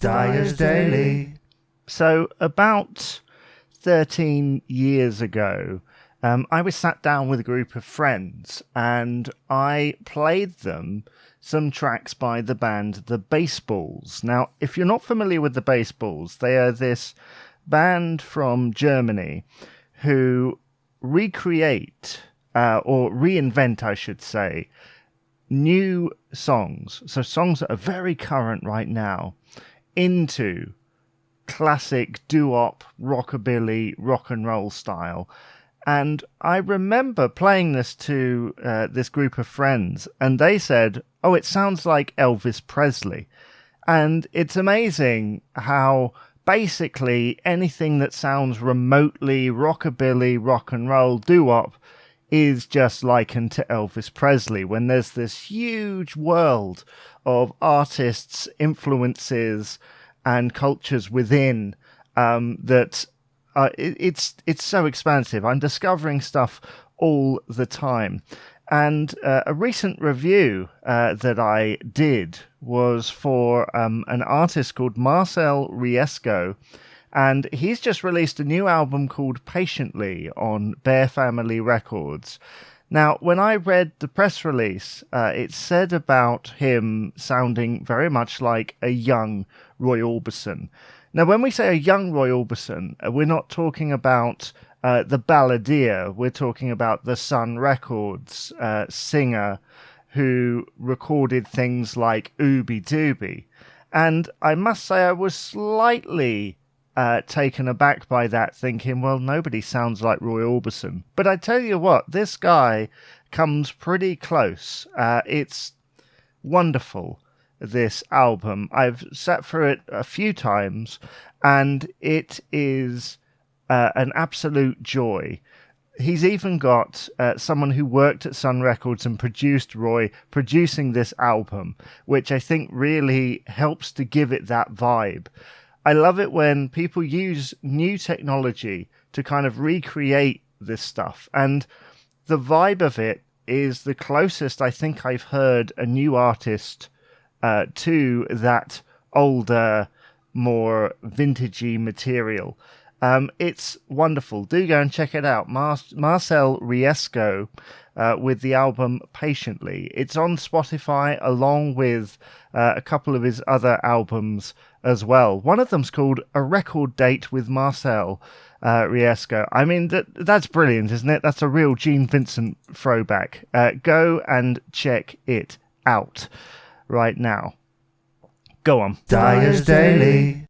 Dyer's Daily. So about 13 years ago, I was sat down with a group of friends and I played them some tracks by the band The Baseballs. Now, if you're not familiar with The Baseballs, they are this band from Germany who recreate, or reinvent, I should say, new songs. So songs that are very current right now into classic doo-wop, rockabilly, rock and roll style. And I remember playing this to this group of friends, and they said, "Oh, it sounds like Elvis Presley." And it's amazing how basically anything that sounds remotely rockabilly, rock and roll, doo-wop is just likened to Elvis Presley, when there's this huge world of artists, influences, and cultures within that it's so expansive. I'm discovering stuff all the time. And a recent review that I did was for an artist called Marcel Riesco, and he's just released a new album called Patiently on Bear Family Records. Now, when I read the press release, it said about him sounding very much like a young Roy Orbison. Now, when we say a young Roy Orbison, we're not talking about the balladeer. We're talking about the Sun Records singer who recorded things like Ooby Dooby. And I must say I was slightly taken aback by that, thinking, well, nobody sounds like Roy Orbison. But I tell you what, this guy comes pretty close. It's wonderful, this album. I've sat through it a few times, and it is an absolute joy. He's even got someone who worked at Sun Records and produced Roy producing this album, which I think really helps to give it that vibe. I love it when people use new technology to kind of recreate this stuff. And the vibe of it is the closest I think I've heard a new artist to that older, more vintagey material. It's wonderful. Do go and check it out. Marcel Riesco with the album Patiently. It's on Spotify along with a couple of his other albums as well. One of them's called A Record Date with Marcel Riesco. I mean, that's brilliant, isn't it? That's a real Gene Vincent throwback. Go and check it out right now. Go on. Dyer's Daily.